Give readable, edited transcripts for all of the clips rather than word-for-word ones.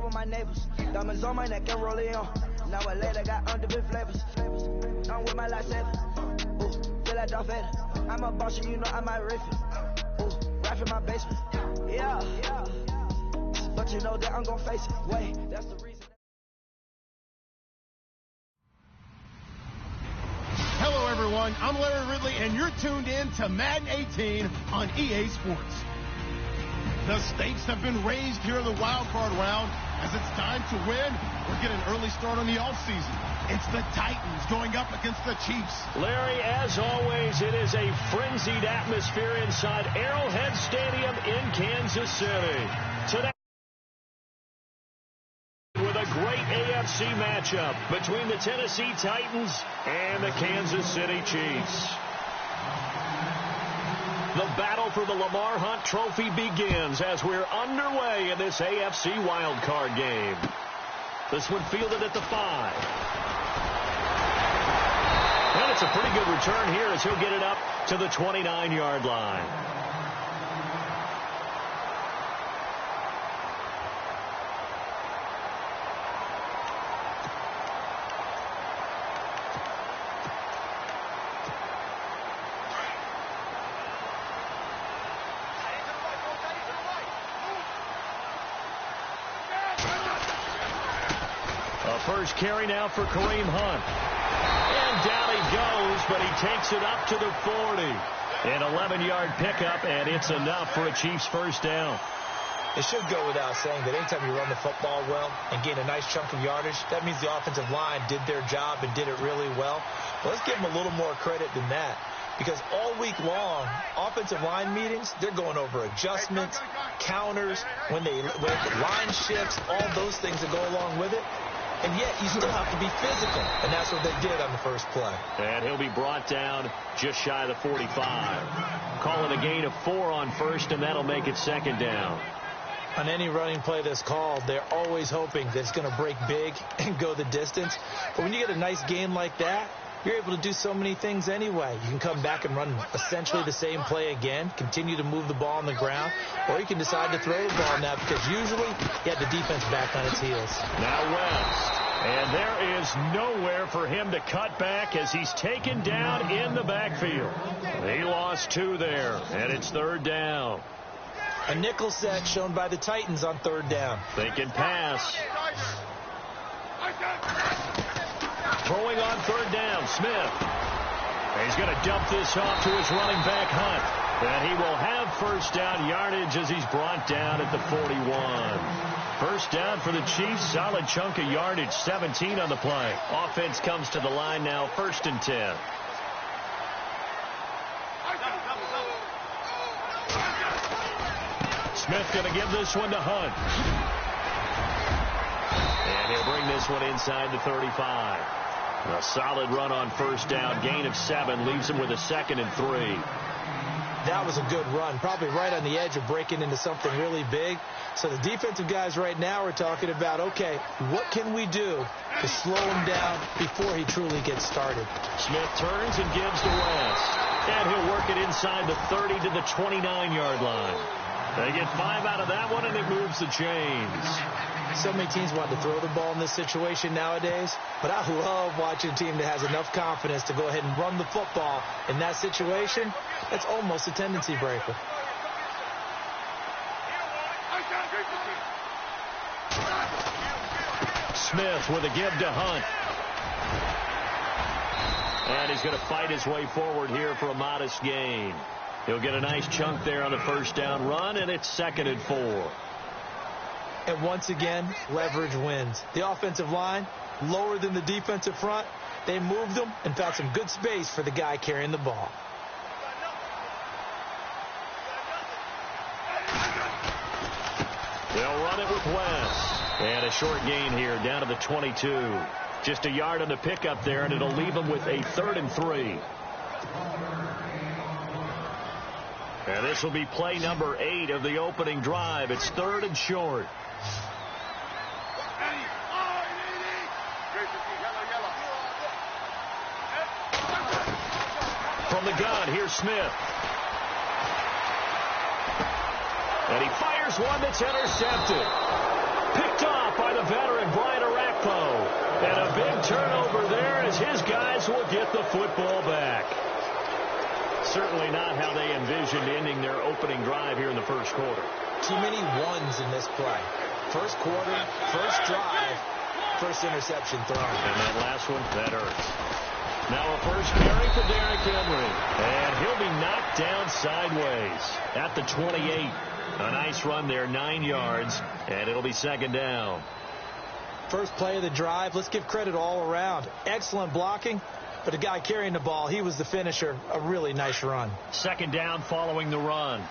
out with my neighbors. Diamonds on my neck and rolling on. Now I later got underbid flavors. I'm with my lifesaver. Ooh, feel like Darth Vader. I'm a boss, you know I might riff it. Ooh, rap in my basement. Yeah. But you know that I'm gon' face it. Wait, that's the reason. Hello, everyone. I'm Larry Ridley, and you're tuned in to Madden 18 on EA Sports. The stakes have been raised here in the wild card round. As it's time to win, we're getting an early start on the offseason. It's the Titans going up against the Chiefs. Larry, as always, it is a frenzied atmosphere inside Arrowhead Stadium in Kansas City. Today, with a great AFC matchup between the Tennessee Titans and the Kansas City Chiefs. The battle for the Lamar Hunt Trophy begins as we're underway in this AFC wildcard game. This one fielded at the 5. And it's a pretty good return here as he'll get it up to the 29-yard line. First carry now for Kareem Hunt. And down he goes, but he takes it up to the 40. An 11-yard pickup, and it's enough for a Chiefs first down. It should go without saying that anytime you run the football well and gain a nice chunk of yardage, that means the offensive line did their job and did it really well. But let's give them a little more credit than that. Because all week long, offensive line meetings, they're going over adjustments, counters, when line shifts, all those things that go along with it. And yet, you still have to be physical. And that's what they did on the first play. And he'll be brought down just shy of the 45. Call it a gain of 4 on first, and that'll make it second down. On any running play that's called, they're always hoping that it's going to break big and go the distance. But when you get a nice gain like that, you're able to do so many things anyway. You can come back and run essentially the same play again, continue to move the ball on the ground, or you can decide to throw the ball now because usually you have the defense back on its heels. Now West, and there is nowhere for him to cut back as he's taken down in the backfield. He lost 2 there, and it's third down. A nickel set shown by the Titans on third down. Thinking pass. Throwing on third down, Smith. He's going to dump this off to his running back, Hunt. And he will have first down yardage as he's brought down at the 41. First down for the Chiefs. Solid chunk of yardage, 17 on the play. Offense comes to the line now, 1st and 10. Smith going to give this one to Hunt. And he'll bring this one inside the 35. A solid run on first down. Gain of 7 leaves him with a 2nd and 3. That was a good run, probably right on the edge of breaking into something really big. So the defensive guys right now are talking about, okay, what can we do to slow him down before he truly gets started? Smith turns and gives to West. And he'll work it inside the 30 to the 29-yard line. They get 5 out of that one, and it moves the chains. So many teams want to throw the ball in this situation nowadays, but I love watching a team that has enough confidence to go ahead and run the football in that situation. That's almost a tendency breaker. Smith with a give to Hunt. And he's going to fight his way forward here for a modest gain. He'll get a nice chunk there on the first down run, and it's 2nd and 4. And once again, leverage wins. The offensive line, lower than the defensive front. They moved them and found some good space for the guy carrying the ball. They'll run it with West. And a short gain here down to the 22. Just a yard on the pickup there, and it'll leave them with a 3rd and 3. And this will be play number 8 of the opening drive. It's 3rd and short. From the gun, here's Smith. And he fires one that's intercepted. Picked off football back. Certainly not how they envisioned ending their opening drive here in the first quarter. Too many ones in this play. First quarter, first drive, first interception thrown. And that last one, that hurts. Now a first carry for Derrick Henry. And he'll be knocked down sideways at the 28. A nice run there, 9 yards, and it'll be second down. First play of the drive, let's give credit all around. Excellent blocking, but the guy carrying the ball, he was the finisher. A really nice run. Second down following the run.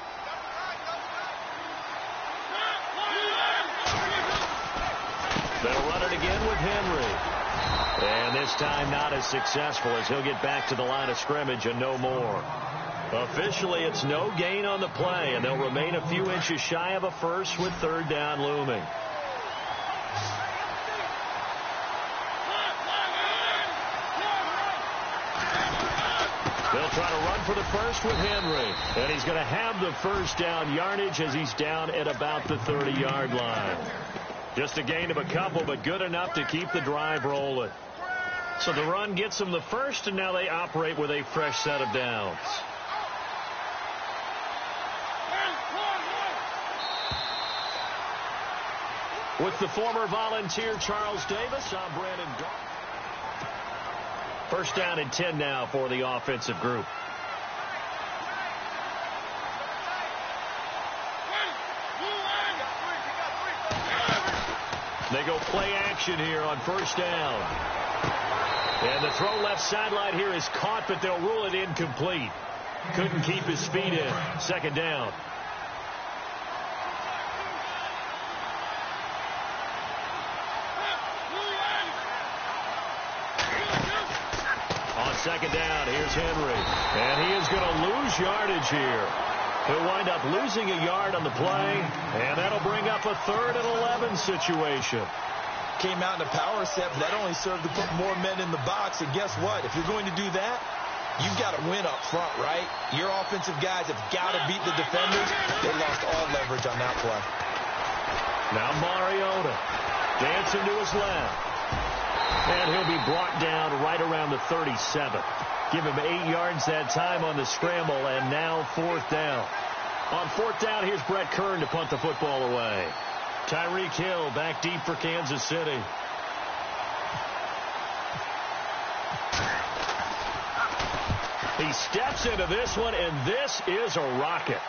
They'll run it again with Henry. And this time not as successful as he'll get back to the line of scrimmage and no more. Officially, it's no gain on the play, and they'll remain a few inches shy of a first with third down looming. They'll try to run for the first with Henry. And he's going to have the first down yardage as he's down at about the 30-yard line. Just a gain of a couple, but good enough to keep the drive rolling. So the run gets them the first, and now they operate with a fresh set of downs. With the former Volunteer Charles Davis, I'm Brandon Garth. First down and 10 now for the offensive group. They go play action here on first down. And the throw left sideline here is caught, but they'll rule it incomplete. Couldn't keep his feet in. Second down. Second down, here's Henry. And he is going to lose yardage here. He'll wind up losing a yard on the play, and that'll bring up a 3rd and 11 situation. Came out in a power set, but that only served to put more men in the box. And guess what? If you're going to do that, you've got to win up front, right? Your offensive guys have got to beat the defenders. They lost all leverage on that play. Now Mariota dancing to his left. And he'll be brought down right around the 37. Give him 8 yards that time on the scramble, and now 4th down. On 4th down, here's Brett Kern to punt the football away. Tyreek Hill back deep for Kansas City. He steps into this one, and this is a rocket.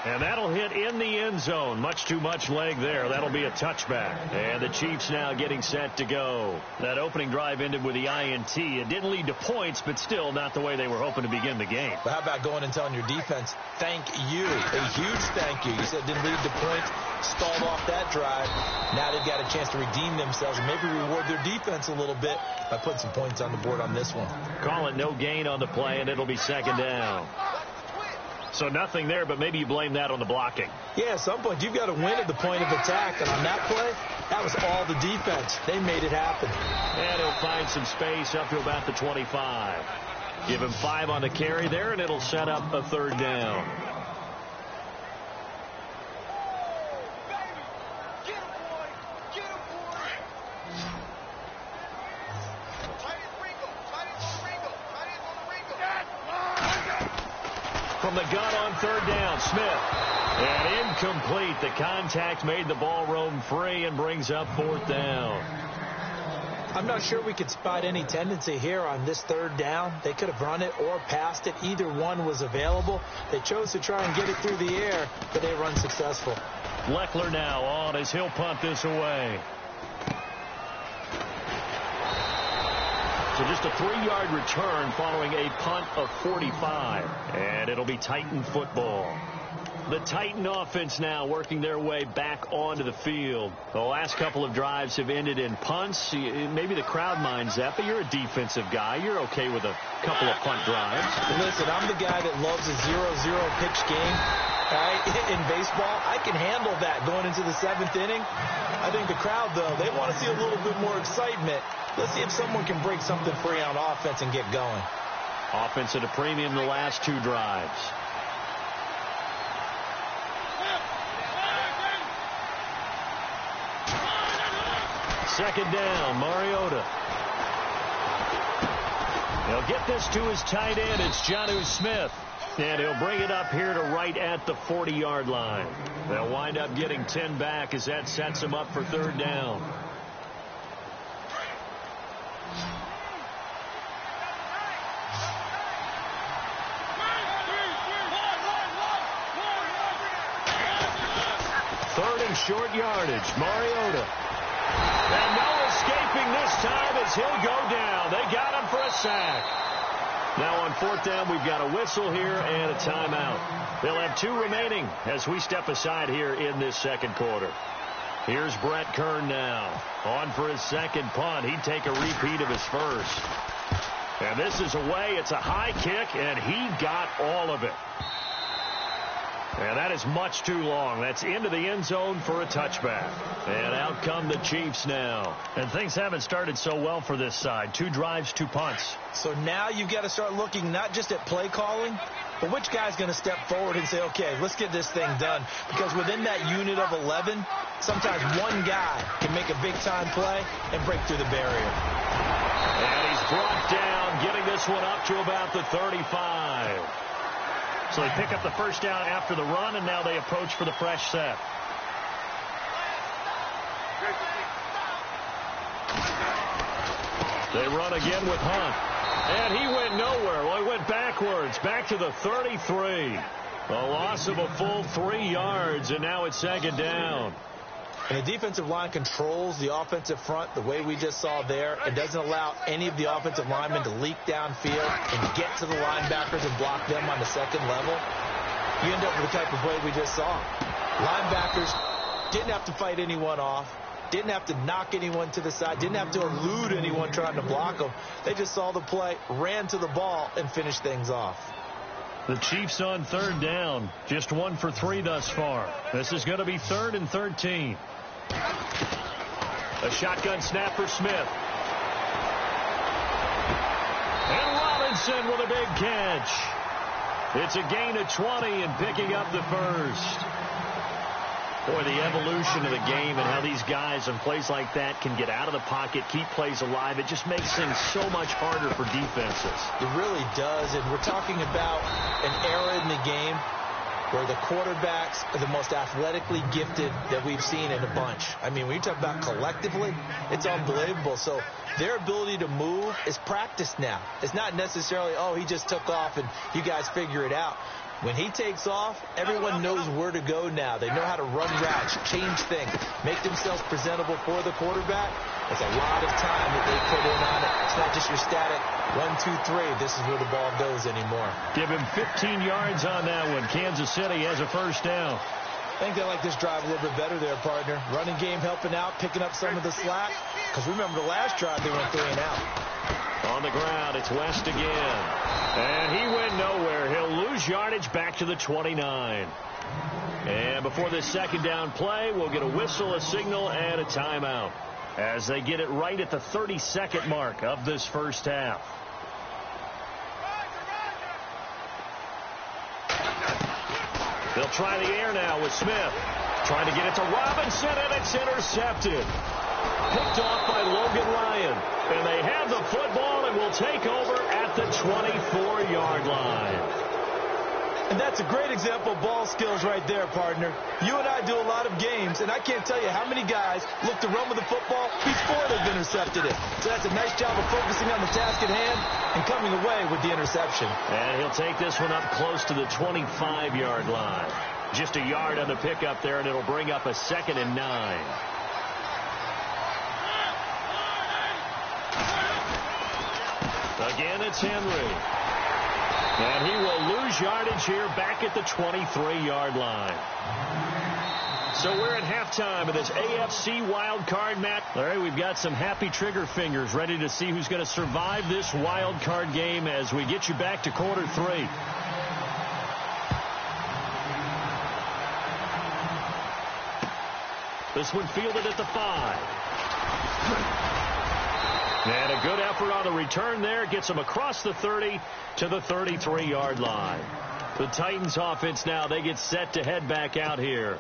And that'll hit in the end zone. Much too much leg there. That'll be a touchback. And the Chiefs now getting set to go. That opening drive ended with the INT. It didn't lead to points, but still not the way they were hoping to begin the game. But how about going and telling your defense, thank you. A huge thank you. You said it didn't lead to points. Stalled off that drive. Now they've got a chance to redeem themselves and maybe reward their defense a little bit by putting some points on the board on this one. Call it no gain on the play, and it'll be second down. So nothing there, but maybe you blame that on the blocking. Yeah, at some point, you've got to win at the point of attack. And on that play, that was all the defense. They made it happen. And he'll find some space up to about the 25. Give him 5 on the carry there, and it'll set up a 3rd down. From the gun on 3rd down, Smith. And incomplete. The contact made the ball roam free and brings up 4th down. I'm not sure we could spot any tendency here on this 3rd down. They could have run it or passed it. Either one was available. They chose to try and get it through the air, but they were unsuccessful. Leckler now on as he'll punt this away. So just a 3-yard return following a punt of 45. And it'll be Titan football. The Titan offense now working their way back onto the field. The last couple of drives have ended in punts. Maybe the crowd minds that, but you're a defensive guy. You're okay with a couple of punt drives. Listen, I'm the guy that loves a 0-0 pitch game. Right? In baseball, I can handle that going into the 7th inning. I think the crowd, though, they want to see a little bit more excitement. Let's see if someone can break something free on offense and get going. Offense at a premium the last 2 drives. Second down, Mariota. He'll get this to his tight end. It's Jonnu Smith. And he'll bring it up here to right at the 40-yard line. They'll wind up getting 10 back as that sets him up for third down. Third and short yardage. Mariota. And no escaping this time as he'll go down. They got him for a sack. Now on fourth down, we've got a whistle here and a timeout. They'll have 2 remaining as we step aside here in this second quarter. Here's Brett Kern now. On for his second punt. He'd take a repeat of his first. And this is away. It's a high kick, and he got all of it. And that is much too long. That's into the end zone for a touchback. And out come the Chiefs now. And things haven't started so well for this side. 2 drives, 2 punts. So now you've got to start looking not just at play calling, but which guy's going to step forward and say, okay, let's get this thing done. Because within that unit of 11, sometimes one guy can make a big-time play and break through the barrier. And he's brought down, getting this one up to about the 35. So they pick up the first down after the run, and now they approach for the fresh set. They run again with Hunt. And he went nowhere. Well, he went backwards, back to the 33. A loss of a full 3 yards, and now it's second down. And the defensive line controls the offensive front the way we just saw there. It doesn't allow any of the offensive linemen to leak downfield and get to the linebackers and block them on the second level. You end up with the type of play we just saw. Linebackers didn't have to fight anyone off, didn't have to knock anyone to the side, didn't have to elude anyone trying to block them. They just saw the play, ran to the ball, and finished things off. The Chiefs on third down, just 1 for 3 thus far. This is going to be 3rd and 13. A shotgun snap for Smith. And Robinson with a big catch. It's a gain of 20 and picking up the first. Boy, the evolution of the game and how these guys in plays like that can get out of the pocket, keep plays alive, it just makes things so much harder for defenses. It really does, and we're talking about an era in the game where the quarterbacks are the most athletically gifted that we've seen in a bunch. I mean, when you talk about collectively, it's unbelievable. So their ability to move is practiced now. It's not necessarily, oh, he just took off and you guys figure it out. When he takes off, everyone knows where to go now. They know how to run routes, change things, make themselves presentable for the quarterback. It's a lot of time that they put in on it. It's not just your static 1, 2, 3. This is where the ball goes anymore. Give him 15 yards on that one. Kansas City has a first down. I think they like this drive a little bit better there, partner. Running game helping out, picking up some of the slack. Because remember the last drive, they went 3 and out. On the ground, it's West again. And he went nowhere. He'll lose yardage back to the 29. And before this second down play, we'll get a whistle, a signal, and a timeout as they get it right at the 32nd mark of this first half. They'll try the air now with Smith. Trying to get it to Robinson, and it's intercepted. Picked off by Logan Ryan. And they have the football and will take over at the 24-yard line. And that's a great example of ball skills right there, partner. You and I do a lot of games, and I can't tell you how many guys look to run with the football before they've intercepted it. So that's a nice job of focusing on the task at hand and coming away with the interception. And he'll take this one up close to the 25-yard line. Just a yard on the pickup there, and it'll bring up a 2nd and 9. Again, it's Henry. And he will lose yardage here back at the 23-yard line. So we're at halftime of this AFC wild card match. Larry, we've got some happy trigger fingers ready to see who's going to survive this wild card game as we get you back to quarter 3. This one fielded at the 5. And a good effort on the return there. Gets him across the 30 to the 33-yard line. The Titans offense now, they get set to head back out here.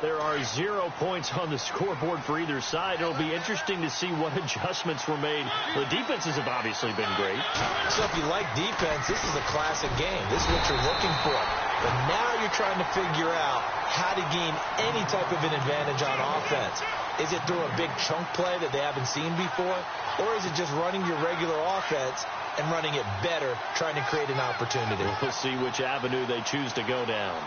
There are 0 points on the scoreboard for either side. It'll be interesting to see what adjustments were made. The defenses have obviously been great. So if you like defense, this is a classic game. This is what you're looking for. But now you're trying to figure out how to gain any type of an advantage on offense. Is it through a big chunk play that they haven't seen before? Or is it just running your regular offense and running it better, trying to create an opportunity? We'll see which avenue they choose to go down.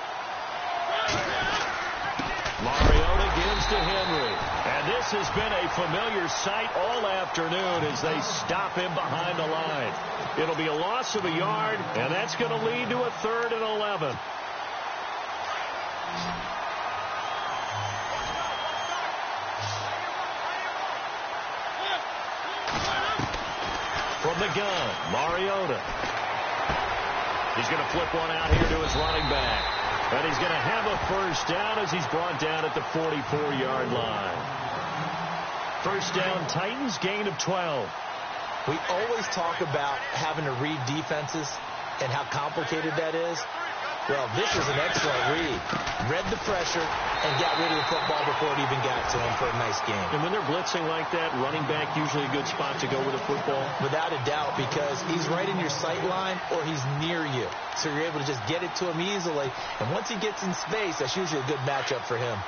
Mariota gives to Henry. And this has been a familiar sight all afternoon as they stop him behind the line. It'll be a loss of a yard, and that's going to lead to a 3rd and 11. From the gun, Mariota. He's going to flip one out here to his running back. And he's going to have a first down as he's brought down at the 44-yard line. First down, Titans, gain of 12. We always talk about having to read defenses and how complicated that is. Well, this was an excellent read. Read the pressure and got rid of the football before it even got to him for a nice game. And when they're blitzing like that, running back usually a good spot to go with a football? Without a doubt, because he's right in your sight line or he's near you. So you're able to just get it to him easily. And once he gets in space, that's usually a good matchup for him.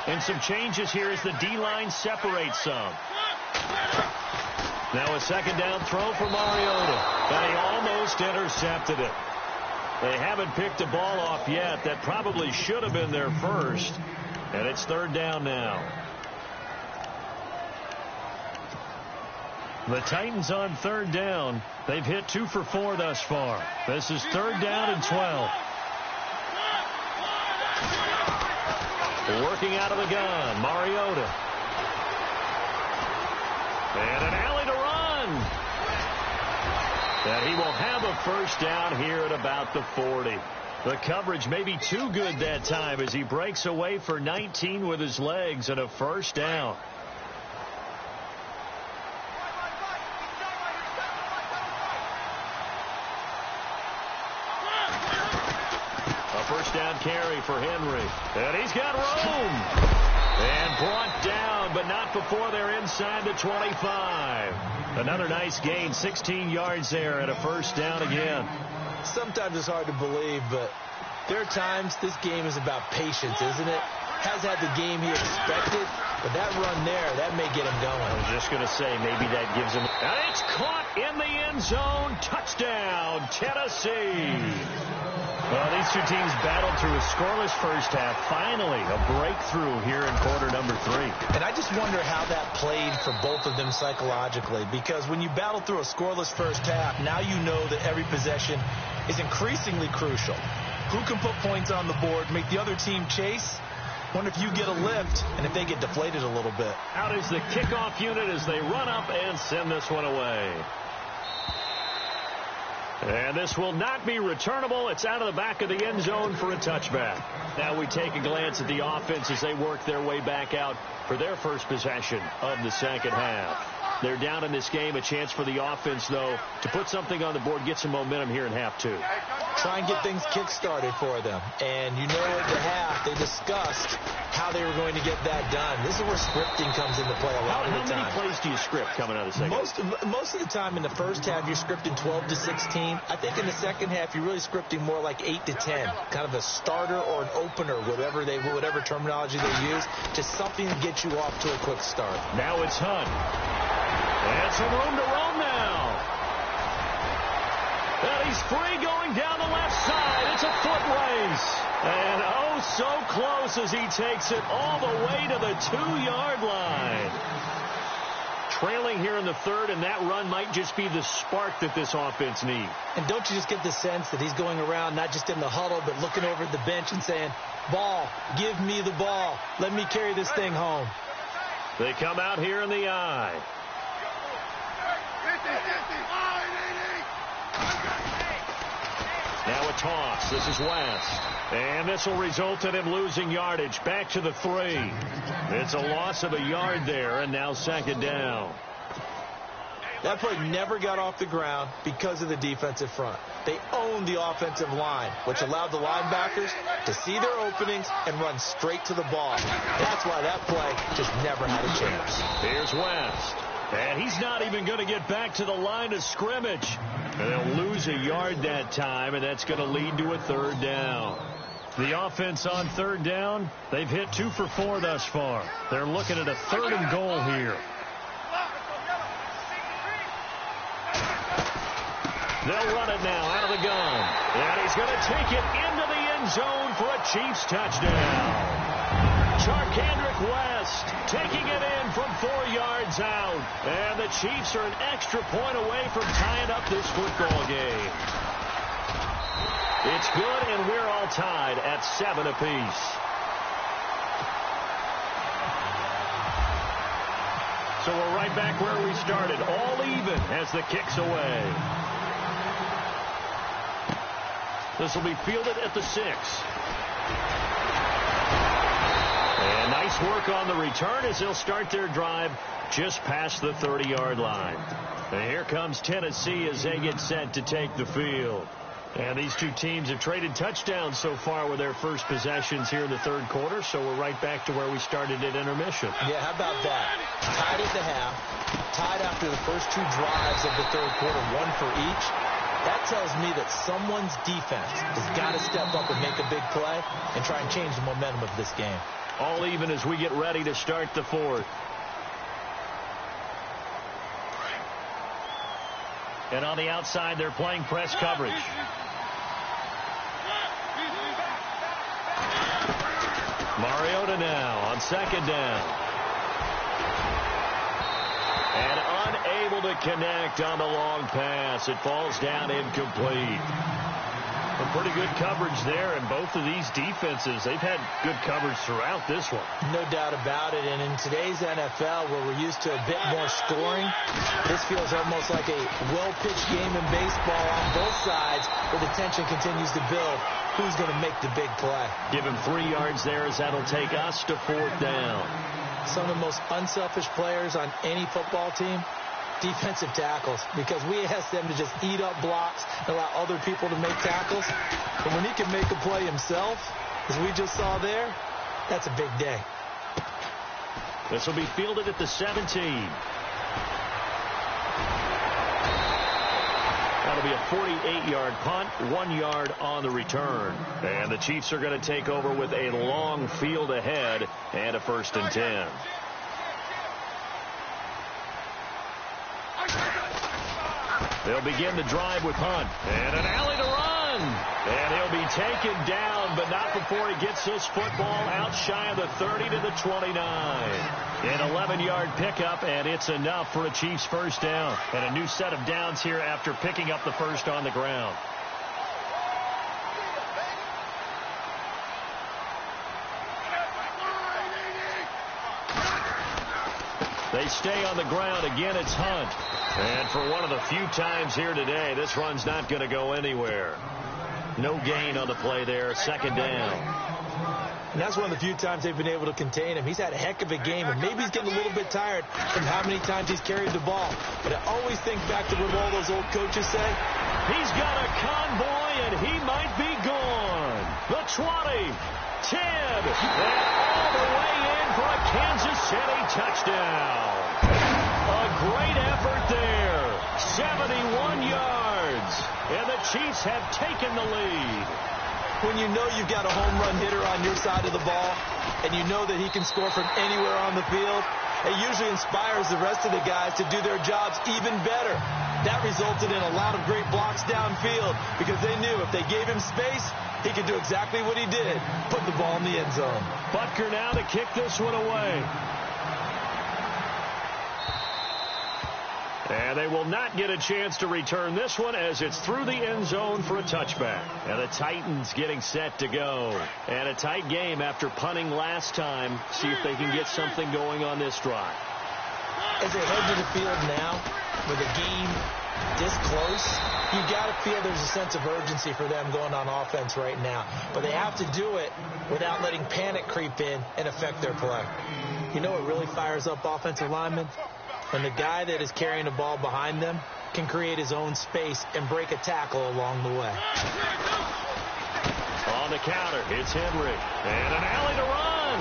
And some changes here as the D-line separates some. Now a second down throw for Mariota. And he almost intercepted it. They haven't picked the ball off yet. That probably should have been their first. And it's 3rd down now. The Titans on 3rd down. They've hit 2 for 4 thus far. This is 3rd down and 12. Working out of the gun, Mariota. And an alley to run. And he will have a first down here at about the 40. The coverage may be too good that time as he breaks away for 19 with his legs and a first down. A first down carry for Henry. And he's got room. And brought down, but not before they're inside the 25. Another nice gain, 16 yards there and a first down again. Sometimes it's hard to believe, but there are times this game is about patience, isn't it? Has had the game he expected, but that run there, that may get him going. I was just going to say, maybe that gives him... And it's caught in the end zone. Touchdown, Tennessee. Well, these two teams battled through a scoreless first half. Finally, a breakthrough here in quarter number 3. And I just wonder how that played for both of them psychologically, because when you battle through a scoreless first half, now you know that every possession is increasingly crucial. Who can put points on the board, make the other team chase? Wonder if you get a lift and if they get deflated a little bit. Out is the kickoff unit as they run up and send this one away. And this will not be returnable. It's out of the back of the end zone for a touchback. Now we take a glance at the offense as they work their way back out for their first possession of the second half. They're down in this game. A chance for the offense, though, to put something on the board, get some momentum here in half 2. Try and get things kick-started for them. And you know at the half, they discussed how they were going to get that done. This is where scripting comes into play a lot of the time. How many plays do you script coming out of the second? Most of the time in the first half, you're scripting 12 to 16. I think in the second half, you're really scripting more like 8 to 10. Kind of a starter or an opener, whatever terminology they use, just something to get you off to a quick start. Now it's Hunt. And some room to roam now. And he's free going down the left side. It's a foot race. And oh, so close as he takes it all the way to the 2-yard line. Trailing here in the third, and that run might just be the spark that this offense needs. And don't you just get the sense that he's going around not just in the huddle, but looking over at the bench and saying, ball, give me the ball. Let me carry this thing home. They come out here in the eye. Now a toss. This is West. And this will result in him losing yardage. Back to the 3. It's a loss of a yard there, and now second down. That play never got off the ground because of the defensive front. They owned the offensive line, which allowed the linebackers to see their openings and run straight to the ball. That's why that play just never had a chance. Here's West. And he's not even going to get back to the line of scrimmage. And they'll lose a yard that time, and that's going to lead to a third down. The offense on third down, they've hit 2 for 4 thus far. They're looking at a 3rd and goal here. They'll run it now out of the gun. And he's going to take it into the end zone for a Chiefs touchdown. Charkandrick West taking it in from 4 yards out. And the Chiefs are an extra point away from tying up this football game. It's good, and we're all tied at 7 apiece. So we're right back where we started, all even as the kick's away. This will be fielded at the 6. And nice work on the return as they'll start their drive just past the 30-yard line. And here comes Tennessee as they get set to take the field. And these two teams have traded touchdowns so far with their first possessions here in the third quarter, so we're right back to where we started at intermission. Yeah, how about that? Tied at the half, tied after the first 2 drives of the third quarter, 1 for each. That tells me that someone's defense has got to step up and make a big play and try and change the momentum of this game. All even as we get ready to start the fourth. And on the outside, they're playing press coverage. Mariota now on 2nd down. And unable to connect on the long pass. It falls down incomplete. Some pretty good coverage there, and both of these defenses, they've had good coverage throughout this one. No doubt about it, and in today's NFL, where we're used to a bit more scoring, this feels almost like a well-pitched game in baseball on both sides, where the tension continues to build. Who's going to make the big play? Give him 3 yards there as that'll take us to 4th down. Some of the most unselfish players on any football team, defensive tackles, because we ask them to just eat up blocks and allow other people to make tackles. But when he can make a play himself, as we just saw there, that's a big day. This will be fielded at the 17. That'll be a 48-yard punt, 1 yard on the return. And the Chiefs are going to take over with a long field ahead and a 1st and 10. They'll begin the drive with Hunt. And an alley to run. And he'll be taken down, but not before he gets this football out shy of the 30 to the 29. An 11-yard pickup, and it's enough for a Chiefs 1st down. And a new set of downs here after picking up the first on the ground. They stay on the ground. Again, it's Hunt. And for one of the few times here today, this run's not going to go anywhere. No gain on the play there. 2nd down. And that's one of the few times they've been able to contain him. He's had a heck of a game, and maybe he's getting a little bit tired from how many times he's carried the ball. But I always think back to what all those old coaches say. He's got a convoy, and he might be gone. The 20, 10, and all the way in for a Kansas City touchdown. A great effort there. 71 yards. And the Chiefs have taken the lead. When you know you've got a home run hitter on your side of the ball, and you know that he can score from anywhere on the field, it usually inspires the rest of the guys to do their jobs even better. That resulted in a lot of great blocks downfield because they knew if they gave him space, he could do exactly what he did, put the ball in the end zone. Butker now to kick this one away. And they will not get a chance to return this one as it's through the end zone for a touchback. And the Titans getting set to go. And a tight game after punting last time. See if they can get something going on this drive. As they head to the field now, with a game this close, you got to feel there's a sense of urgency for them going on offense right now. But they have to do it without letting panic creep in and affect their play. You know what really fires up offensive linemen? when the guy that is carrying the ball behind them can create his own space and break a tackle along the way. On the counter, it's Henry. And an alley to run.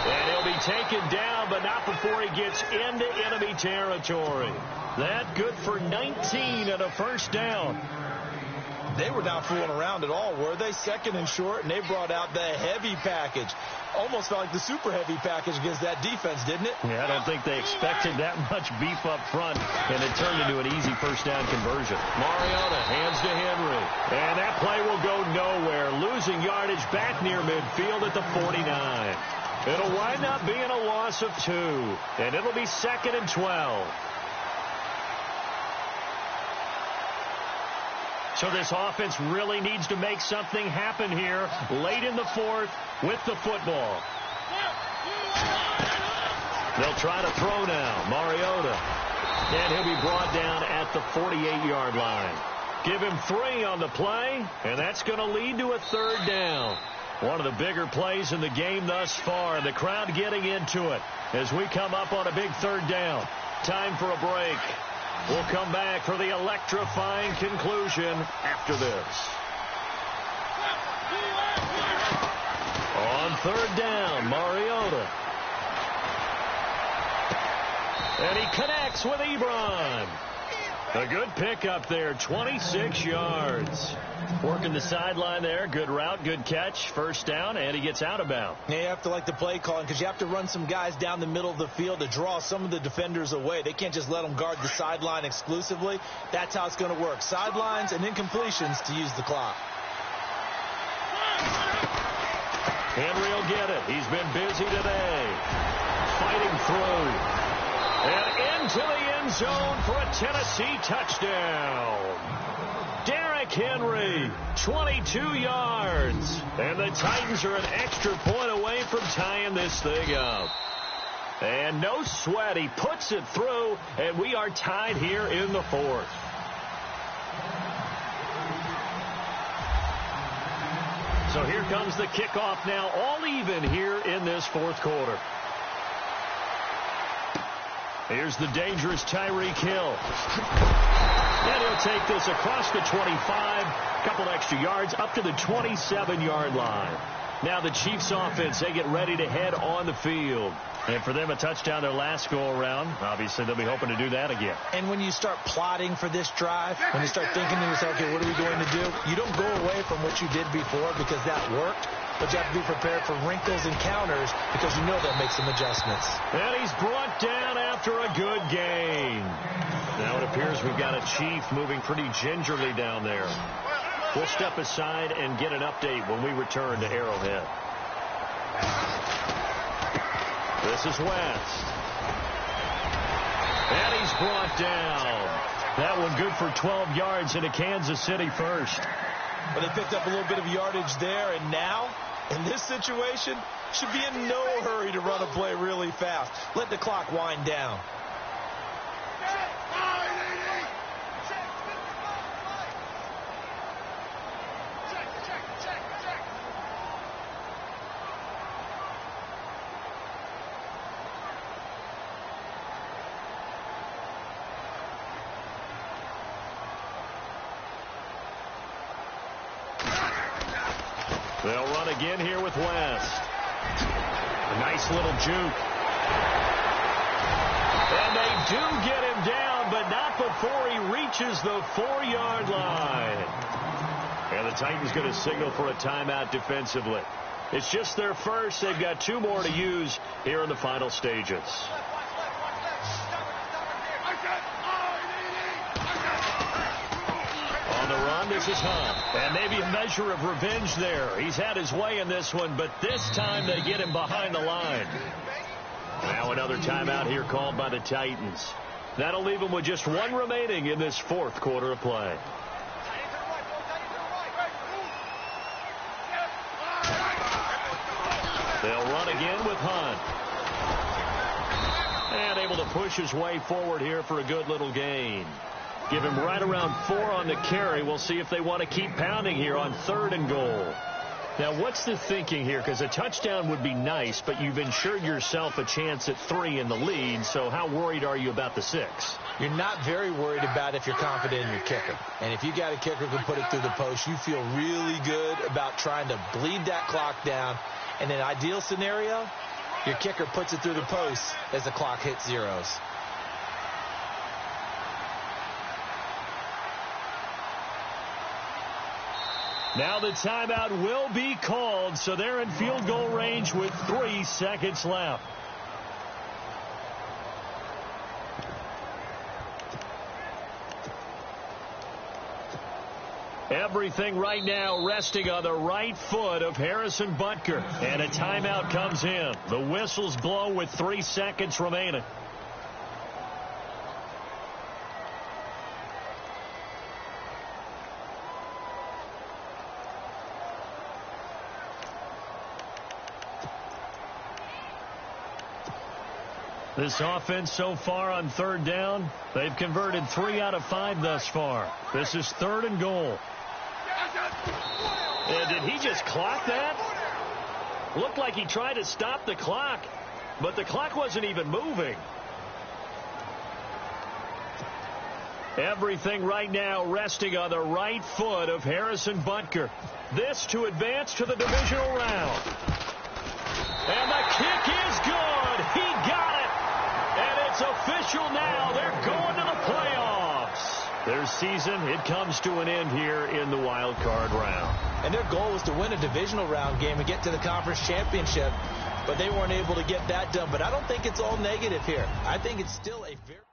And he'll be taken down, but not before he gets into enemy territory. That good for 19 and a first down. They were not fooling around at all, were they? Second and short, and they brought out the heavy package. Almost felt like the super heavy package against that defense, didn't it? Yeah, I don't think they expected that much beef up front, and it turned into an easy first down conversion. Mariota hands to Henry, and that play will go nowhere, losing yardage back near midfield at the 49. It'll wind up being a loss of 2, and it'll be 2nd and 12. So this offense really needs to make something happen here late in the fourth with the football. They'll try to throw now. Mariota. And he'll be brought down at the 48-yard line. Give him 3 on the play, and that's going to lead to a 3rd down. One of the bigger plays in the game thus far, and the crowd getting into it as we come up on a big 3rd down. Time for a break. We'll come back for the electrifying conclusion after this. On 3rd down, Mariota. And he connects with Ebron. A good pickup there, 26 yards. Working the sideline there. Good route, good catch. First down, and he gets out of bounds. Yeah, you have to like the play calling because you have to run some guys down the middle of the field to draw some of the defenders away. They can't just let them guard the sideline exclusively. That's how it's going to work. Sidelines and incompletions to use the clock. Henry will get it. He's been busy today. Fighting through. And into the end zone for a Tennessee touchdown. Derrick Henry, 22 yards. And the Titans are an extra point away from tying this thing up. And no sweat. He puts it through, and we are tied here in the fourth. So here comes the kickoff now, all even here in this fourth quarter. Here's the dangerous Tyreek Hill. And he'll take this across the 25, a couple extra yards, up to the 27-yard line. Now the Chiefs offense, they get ready to head on the field. And for them, a touchdown their last go-around. Obviously, they'll be hoping to do that again. And when you start plotting for this drive, when you start thinking to yourself, okay, what are we going to do? You don't go away from what you did before because that worked. But you have to be prepared for wrinkles and counters because you know they'll make some adjustments. And he's brought down after a good gain. Now it appears we've got a Chief moving pretty gingerly down there. We'll step aside and get an update when we return to Arrowhead. This is West. And he's brought down. That one good for 12 yards into Kansas City first. But they picked up a little bit of yardage there, and now, in this situation, should be in no hurry to run a play really fast. Let the clock wind down. They'll run again here with West. A nice little juke. And they do get him down, but not before he reaches the 4-yard line. And the Titans going to signal for a timeout defensively. It's just their first. They've got 2 more to use here in the final stages. On the run, this is Hunt. And maybe a measure of revenge there. He's had his way in this one, but this time they get him behind the line. Now another timeout here called by the Titans. That'll leave them with just 1 remaining in this fourth quarter of play. They'll run again with Hunt. And able to push his way forward here for a good little gain. Give him right around 4 on the carry. We'll see if they want to keep pounding here on 3rd and goal. Now, what's the thinking here? Because a touchdown would be nice, but you've ensured yourself a chance at 3 in the lead, so how worried are you about the 6? You're not very worried about if you're confident in your kicker. And if you got a kicker who can put it through the post, you feel really good about trying to bleed that clock down. In an ideal scenario, your kicker puts it through the post as the clock hits zeros. Now the timeout will be called, so they're in field goal range with 3 seconds left. Everything right now resting on the right foot of Harrison Butker. And a timeout comes in. The whistles blow with 3 seconds remaining. This offense so far on 3rd down, they've converted 3 out of 5 thus far. This is 3rd and goal. And did he just clock that? Looked like he tried to stop the clock, but the clock wasn't even moving. Everything right now resting on the right foot of Harrison Butker. This to advance to the divisional round. And the kick is good. He got it. And it's official now. They're going to the playoffs. Their season, it comes to an end here in the wild card round. And their goal was to win a divisional round game and get to the conference championship, but they weren't able to get that done. But I don't think it's all negative here. I think it's still a very...